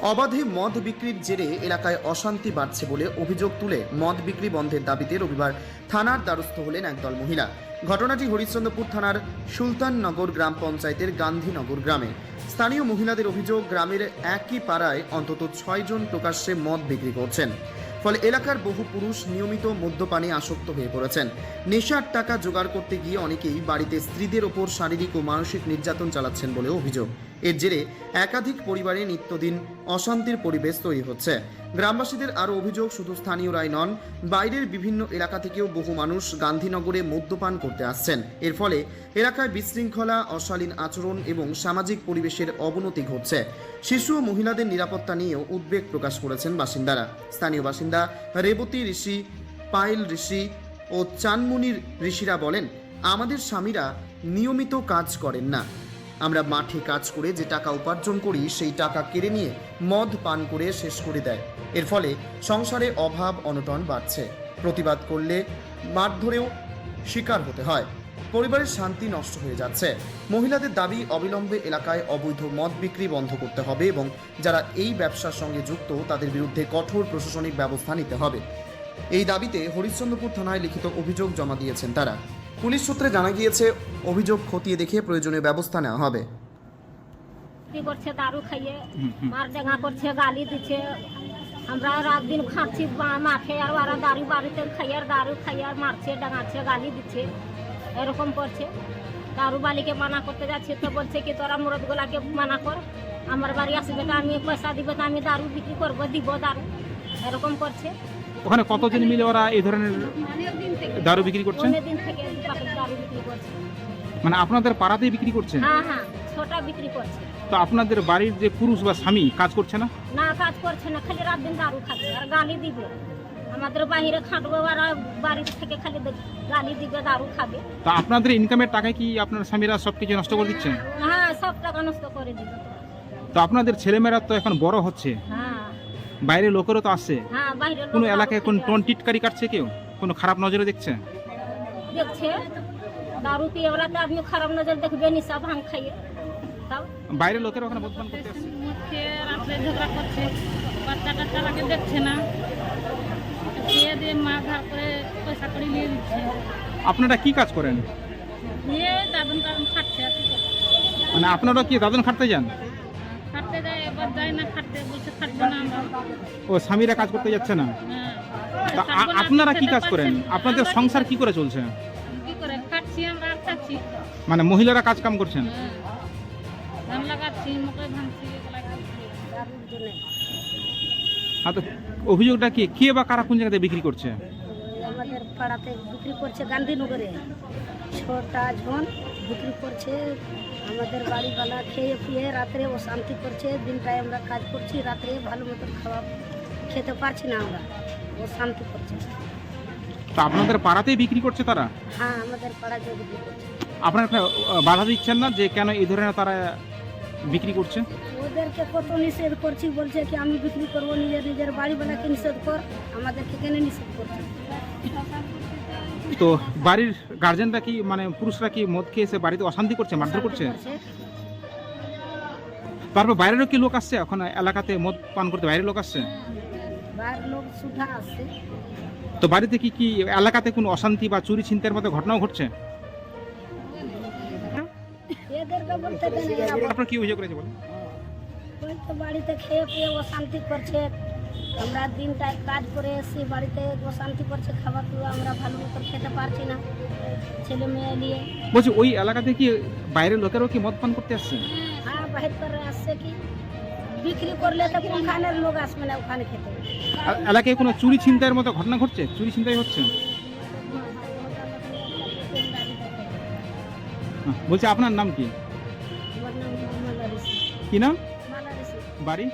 অবাধে মদ বিক্রির জেরে এলাকায় অশান্তি বাড়ছে বলে অভিযোগ তুলে মদ বিক্রি বন্ধের দাবিতে রবিবার থানার দ্বারস্থ হলেন একদল মহিলা। ঘটনাটি হরিশ্চন্দ্রপুর থানার সুলতাননগর গ্রাম পঞ্চায়েতের গান্ধীনগর গ্রামে। স্থানীয় মহিলাদের অভিযোগ, গ্রামের একই পাড়ায় অন্তত 6 জন প্রকাশ্যে মদ বিক্রি করছেন। ফলে এলাকার বহু পুরুষ নিয়মিত মদ্যপানে আসক্ত হয়ে পড়েছেন। নেশার টাকা জোগাড় করতে গিয়ে অনেকেই বাড়িতে স্ত্রীদের ওপর শারীরিক ও মানসিক নির্যাতন চালাচ্ছেন বলেও অভিযোগ। এর জেরে একাধিক পরিবারে নিত্যদিন অশান্তির পরিবেশ তৈরি হচ্ছে। গ্রামবাসীদের আরও অভিযোগ, শুধু স্থানীয়রাই নন, বাইরের বিভিন্ন এলাকা থেকেও বহু মানুষ গান্ধীনগরে মদ্যপান করতে আসছেন। এর ফলে এলাকায় বিশৃঙ্খলা, অশালীন আচরণ এবং সামাজিক পরিবেশের অবনতি ঘটছে। শিশু ও মহিলাদের নিরাপত্তা নিয়েও উদ্বেগ প্রকাশ করেছেন বাসিন্দারা। স্থানীয় বাসিন্দা রেবতী ঋষি, পায়েল ঋষি ও চানমুনির ঋষিরা বলেন, আমাদের স্বামীরা নিয়মিত কাজ করেন না। আমরা মাঠে কাজ করে যে টাকা উপার্জন করি সেই টাকা কেড়ে নিয়ে মদ পান করে শেষ করে দেয়। এর ফলে সংসারে অভাব অনটন বাড়ছে। প্রতিবাদ করলে মারধরেও শিকার হতে হয়। পরিবারের শান্তি নষ্ট হয়ে যাচ্ছে। মহিলাদের দাবি, অবিলম্বে এলাকায় অবৈধ মদ বিক্রি বন্ধ করতে হবে এবং যারা এই ব্যবসার সঙ্গে যুক্ত তাদের বিরুদ্ধে কঠোর প্রশাসনিক ব্যবস্থা নিতে হবে। এই দাবিতে হরিশ্চন্দ্রপুর থানায় লিখিত অভিযোগ জমা দিয়েছেন তারা। পুলিশ সূত্রে জানা গিয়েছে, অভিযোগ খতিয়ে দেখে প্রয়োজনীয় ব্যবস্থা নেওয়া হবে। কি করছে, দারু খাইয়ে মার ডেঙা করছে, গালি দিচ্ছে। আমরা রাত দিন খাচ্ছি মাঠে, আর ওরা দারু বাড়িতে খাইয়ে আর দারু খাইয়ে আর মারছে, ডাঙাচ্ছে, গালি দিচ্ছে, এরকম করছে। দারু বালিকে মানা করতে যাচ্ছে তো বলছে কি তোরা মুরদগুলাকে মানা কর, আমার বাড়ি আসবে তো আমি পয়সা দিব, তো আমি দারু বিক্রি করবো, দিব দারু, এরকম করছে। ওখানে কতজন মিলে ওরা এই ধরনের দারু বিক্রি করছেন? অনেক দিন থেকে দারু বিক্রি করছে। মানে আপনাদের পাড়াতেই বিক্রি করছেন? হ্যাঁ হ্যাঁ, ছোটা বিক্রি করছে। তো আপনাদের বাড়ির যে পুরুষ বা স্বামী কাজ করছে না? না, কাজ করছে না, খালি রাত দিন দারু খাচ্ছে আর গালি দিবে। আমাদের বাইরে খাটবো আর বাড়ি থেকে খালি গালি দিবে, দারু খাবে। তো আপনাদের ইনকামের টাকায় কি আপনার স্বামীরা সবকিছু নষ্ট করে দিচ্ছেন? হ্যাঁ, সব টাকা নষ্ট করে দিবে। তো আপনাদের ছেলেমেয়েরা তো এখন বড় হচ্ছে, হ্যাঁ বাইরের লোকেরও তো আসছে। হ্যাঁ, বাইরে কোনো এলাকায় কোন টিটকারি কাটছে কেউ? কোনো খারাপ নজরে দেখছে? দেখছে দারু পিয়ে ওরা তো আপনি খারাপ নজর দেখবে, নিশা ভাঙ খাইয়ে। তাও বাইরের লোকেরা ওখানে মদ্যপান করতে আসছে। রাত্রে ঝগড়া করছে, বাচ্চা টাচ্চারাকে দেখছে না, খেয়ে দিয়ে মা ধার করে পয়সা করে নিয়ে দিচ্ছে। আপনারা কি কাজ করেন? নিয়ে দাদন টাদন খাটছে আর কি করছে। মানে আপনারা কি দাদন খাটতে যান? খাটতে যায়, এবার যায় না খাটতে, বলছে খাটবো না আমরা। ও স্বামীরা কাজ করতে যাচ্ছে না? হ্যাঁ, তা খাটবো না, আপনারা কি খেতে কাজ করেন? পারছি না। আপনাদের আমরা সংসার কি করে চলছে? কি করে খাচ্ছি আমরা আর খাচ্ছি। মানে মহিলারা কাজ কাম করছেন? হ্যাঁ, ধান লাগাচ্ছি, মকই ভাঙছি, এগুলা করছি। দারুর জন্য হ্যাঁ, তো অভিযোগটা কি, কে বা কারা কোন জায়গাতে বিক্রি করছে? আমাদের পাড়াতে বিক্রি করছে, গান্ধীনগরে 6টা জন বিক্রি করছে। আমাদের বাড়িওয়ালা খেয়ে পিয়ে রাত্রে অশান্তি করছে। দিনটায় আমরা কাজ করছি, রাত্রে ভালো মতন খাওয়া খেতে পারছি না, আমরা অশান্তি করছে। তো আপনাদের পাড়াতেই বিক্রি করছে তারা? হ্যাঁ, আমাদের পাড়াতে বিক্রি করছে। আপনারা একটা বাধা দিচ্ছেন না যে কেন এই ধরনের তারা বিক্রি করছে? ওদেরকে কত নিষেধ করছি, বলছে কি আমি বিক্রি করবো, নিজের বাড়িওয়ালাকে নিষেধ কর, আমাদেরকে কেন নিষেধ করছে? তো বাড়ির গার্জেনরা কি, মানে পুরুষরা কি মদ খেয়ে এসে বাড়িতে অশান্তি করছে, মারধর করছে? তারপর বাইরেরও কি লোক আসছে এখন এলাকাতে মদ পান করতে? বাইরের লোক আসছে? বাইরের লোক সুধা আসছে। তো বাড়িতে কি কি এলাকাতে কোনো অশান্তি বা চুরি ছিনতাইয়ের মতো ঘটনাও ঘটছে? এদেরকে বলতে দেন, এরা আপনার কি অভিযোগ করেছে বলেন? ওই তো বাড়িতে খেয়ে পেয়ে অশান্তি করছে। আমরা দিনটায় কাজ করে এসে বাড়িতে অশান্তি করছে, খাবার দাবার আমরা ভালো মতো খেতে পারছি না, ছেলে মেয়ে নিয়ে। বলছি ওই এলাকাতে কি বাইরের লোকেরাও কি মদ পান করতে আসছে? হ্যাঁ, বাহির করে আসছে, কি বিক্রি করলে তো কোনখানের লোক আসবে না ওখানে খেতে। এলাকায় কোনো চুরি ছিনতাইয়ের মতো ঘটনা ঘটছে? চুরি ছিনতাই হচ্ছে? বলছি আপনার নাম কি? আমার নাম মালা ঋষি। কি নাম? মালা ঋষি। বাড়ি?